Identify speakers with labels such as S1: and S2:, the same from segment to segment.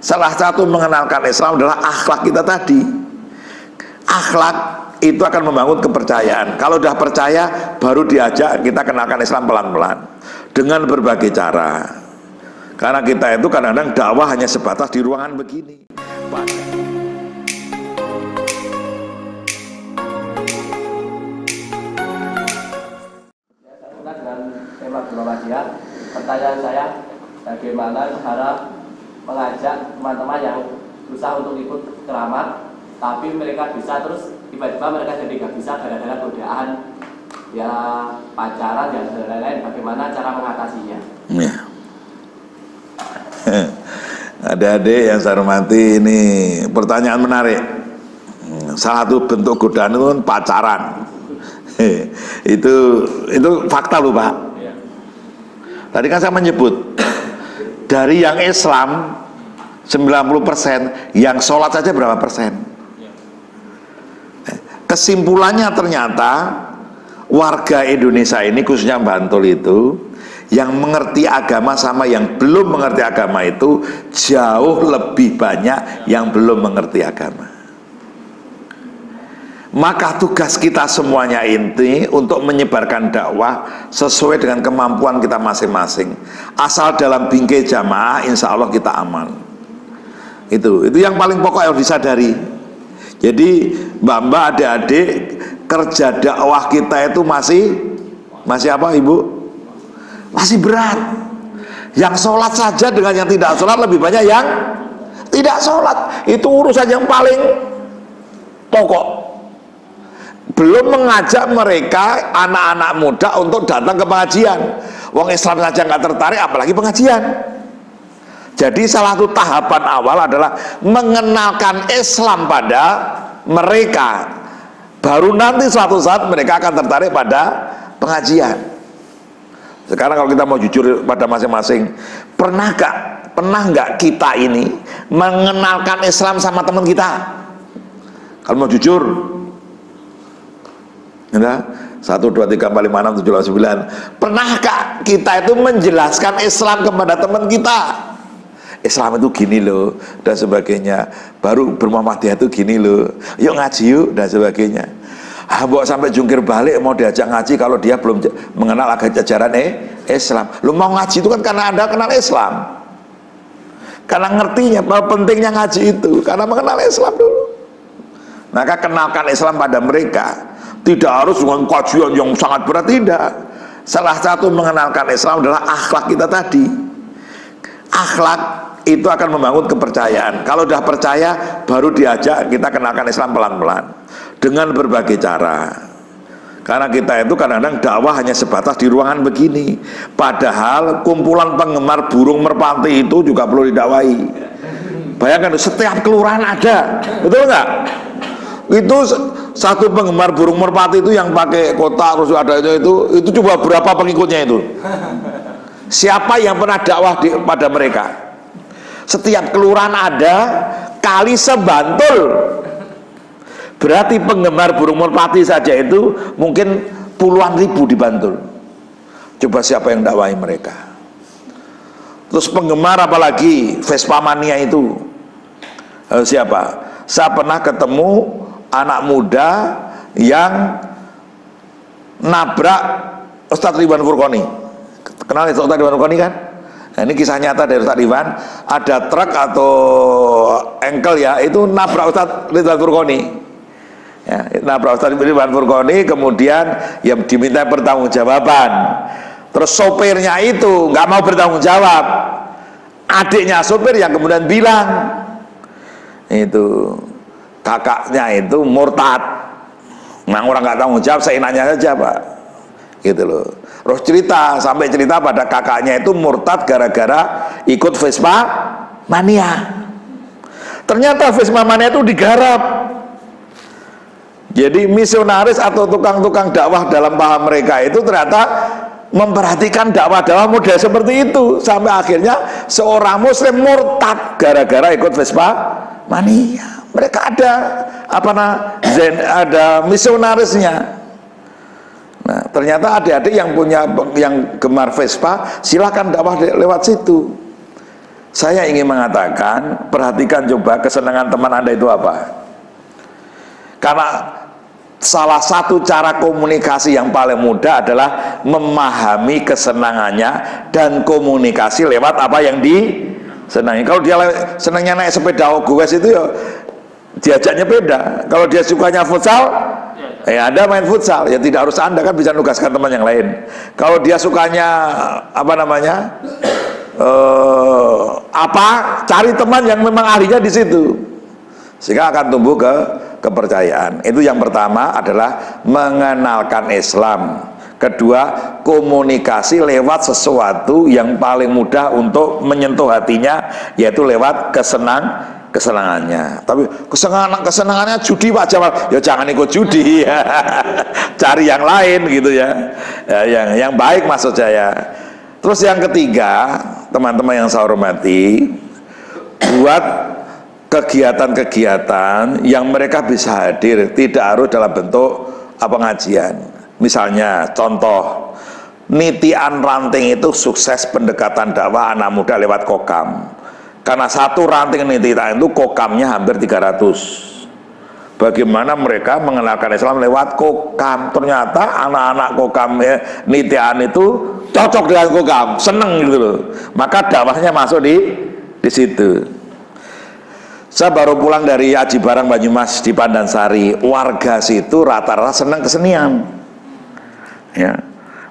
S1: Salah satu mengenalkan Islam adalah akhlak kita tadi. Akhlak itu akan membangun kepercayaan. Kalau udah percaya, baru diajak kita kenalkan Islam pelan-pelan dengan berbagai cara. Karena kita itu kadang-kadang dakwah hanya sebatas di ruangan begini.
S2: Dengan tema Muhammadiyah, pertanyaan saya, bagaimana cara mengajak teman-teman yang berusaha untuk ikut keramat, tapi mereka bisa terus tiba-tiba mereka jadi nggak bisa gara-gara godaan ya pacaran dan lain-lain, bagaimana cara mengatasinya?
S1: Ya. Adik-adik yang saya hormati, ini pertanyaan menarik. Salah satu bentuk godaan itu kan pacaran. itu fakta loh Pak. Tadi kan saya menyebut dari yang Islam 90%, yang sholat saja berapa persen? Kesimpulannya ternyata warga Indonesia ini, khususnya Bantul itu, yang mengerti agama sama yang belum mengerti agama itu jauh lebih banyak yang belum mengerti agama. Maka tugas kita semuanya ini untuk menyebarkan dakwah sesuai dengan kemampuan kita masing-masing. Asal dalam bingkai jamaah, insya Allah kita aman. Itu yang paling pokok yang disadari. Jadi mbak-mbak, adik-adik, kerja dakwah kita itu masih apa Ibu? Masih berat. Yang sholat saja dengan yang tidak sholat lebih banyak yang tidak sholat. Itu urusan yang paling pokok. Belum mengajak mereka, anak-anak muda, untuk datang ke pengajian. Wong Islam saja nggak tertarik, apalagi pengajian. Jadi salah satu tahapan awal adalah mengenalkan Islam pada mereka. Baru nanti suatu saat mereka akan tertarik pada pengajian. Sekarang kalau kita mau jujur pada masing-masing, pernah nggak kita ini mengenalkan Islam sama teman kita? Kalau mau jujur, 1, 2, 3, 4, 5, 6, 7, 8, 9. Pernahkah kita itu menjelaskan Islam kepada teman kita? Islam itu gini loh, dan sebagainya. Baru bermuhammadiyah itu gini loh, yuk ngaji yuk, dan sebagainya. Mbok sampai jungkir balik mau diajak ngaji kalau dia belum mengenal ajaran Islam. Lu mau ngaji itu kan karena Anda kenal Islam, karena ngertinya bahwa pentingnya ngaji itu karena mengenal Islam dulu. Maka kenalkan Islam pada mereka. Tidak harus dengan kajian yang sangat berat, tidak. Salah satu mengenalkan Islam adalah akhlak kita tadi. Akhlak itu akan membangun kepercayaan. Kalau udah percaya, baru diajak kita kenalkan Islam pelan-pelan dengan berbagai cara. Karena kita itu kadang-kadang dakwah hanya sebatas di ruangan begini. Padahal kumpulan penggemar burung merpati itu juga perlu didakwahi. Bayangkan, setiap kelurahan ada, betul nggak? Itu satu penggemar burung merpati itu yang pakai kotak terus ada itu coba berapa pengikutnya itu? Siapa yang pernah dakwah pada mereka? Setiap kelurahan ada, kali sebantul. Berarti penggemar burung merpati saja itu mungkin puluhan ribu di Bantul. Coba siapa yang dakwahi mereka? Terus penggemar apalagi Vespa mania itu siapa? Saya pernah ketemu anak muda yang nabrak Ustadz Ridwan Furqoni. Kenal itu Ustadz Ridwan Furqoni kan? Nah, ini kisah nyata dari Ustadz Ridwan. Ada truk atau engkel ya, itu nabrak Ustadz Ridwan Furqoni. Ya, nabrak Ustadz Ridwan Furqoni, kemudian ya diminta pertanggungjawaban. Terus sopirnya itu nggak mau bertanggung jawab. Adiknya sopir yang kemudian bilang, itu kakaknya itu murtad. Nah, orang nggak tanggung jawab, seenaknya saja Pak, gitu loh. Terus sampai cerita pada kakaknya itu murtad gara-gara ikut Vespa mania. Ternyata Vespa mania itu digarap. Jadi misionaris atau tukang-tukang dakwah dalam paham mereka itu ternyata memperhatikan dakwah-dakwah model seperti itu, sampai akhirnya seorang muslim murtad gara-gara ikut Vespa mania. Mereka ada ada misionarisnya. Nah, ternyata adik-adik yang gemar Vespa, silahkan dakwah lewat situ. Saya ingin mengatakan, perhatikan coba kesenangan teman Anda itu apa. Karena salah satu cara komunikasi yang paling mudah adalah memahami kesenangannya dan komunikasi lewat apa yang disenangi. Kalau dia senangnya naik sepeda goes itu ya diajaknya beda. Kalau dia sukanya futsal, ya Anda main futsal, ya tidak harus Anda, kan bisa nugaskan teman yang lain. Kalau dia sukanya apa namanya, cari teman yang memang ahlinya di situ, sehingga akan tumbuh kepercayaan. Itu yang pertama adalah mengenalkan Islam. Kedua, komunikasi lewat sesuatu yang paling mudah untuk menyentuh hatinya, yaitu lewat kesenangannya. Tapi kesenangannya judi Pak Jamal, ya jangan ikut judi. Cari yang lain gitu ya, yang baik maksud saya. Terus yang ketiga, teman-teman yang saya hormati, buat kegiatan-kegiatan yang mereka bisa hadir, tidak harus dalam bentuk pengajian. Misalnya contoh, Nitian Ranting itu sukses pendekatan dakwah anak muda lewat kokam. Karena satu ranting nitian itu kokamnya hampir 300. Bagaimana mereka mengenalkan Islam lewat kokam. Ternyata anak-anak kokam nitian itu cocok dengan kokam, seneng gitu loh. Maka dakwahnya masuk di situ. Saya baru pulang dari Aji Barang Banyumas di Pandansari. Warga situ rata-rata senang kesenian. Ya.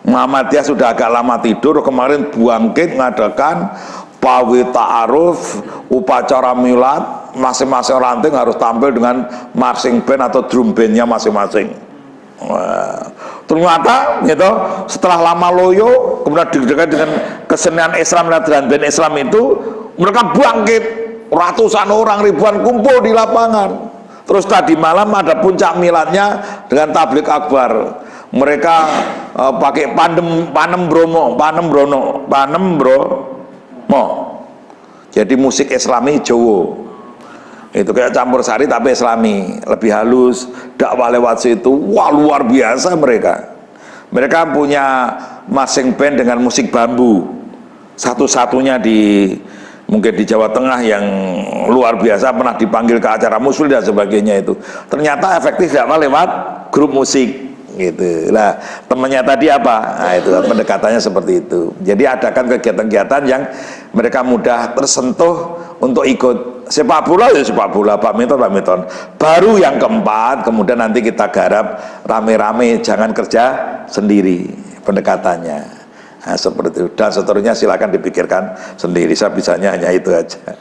S1: Muhammadiyah sudah agak lama tidur, kemarin bangkit mengadakan pawi ta'aruf, upacara milad, masing-masing ranting harus tampil dengan marching band atau drum bandnya masing-masing. Ternyata gitu, setelah lama loyo, kemudian didekat dengan kesenian Islam dan band Islam itu, mereka bangkit. Ratusan orang, ribuan kumpul di lapangan. Terus tadi malam ada puncak miladnya dengan tablik akbar. Mereka pakai panem bromo. Jadi musik Islami Jawa. Itu kayak campur sari tapi Islami, lebih halus, dakwah lewat situ. Wah, luar biasa mereka. Mereka punya marching band dengan musik bambu. Satu-satunya mungkin di Jawa Tengah yang luar biasa, pernah dipanggil ke acara musul dan sebagainya itu. Ternyata efektif dakwah lewat grup musik gitu. Lah, temannya tadi apa? Nah, itu pendekatannya seperti itu. Jadi adakan kegiatan-kegiatan yang mereka mudah tersentuh untuk ikut. Sepak bola ya sepak bola, badminton. Baru yang keempat, kemudian nanti kita garap rame-rame, jangan kerja sendiri pendekatannya. Nah, seperti itu, dan seterusnya silakan dipikirkan sendiri. Saya bisanya hanya itu aja.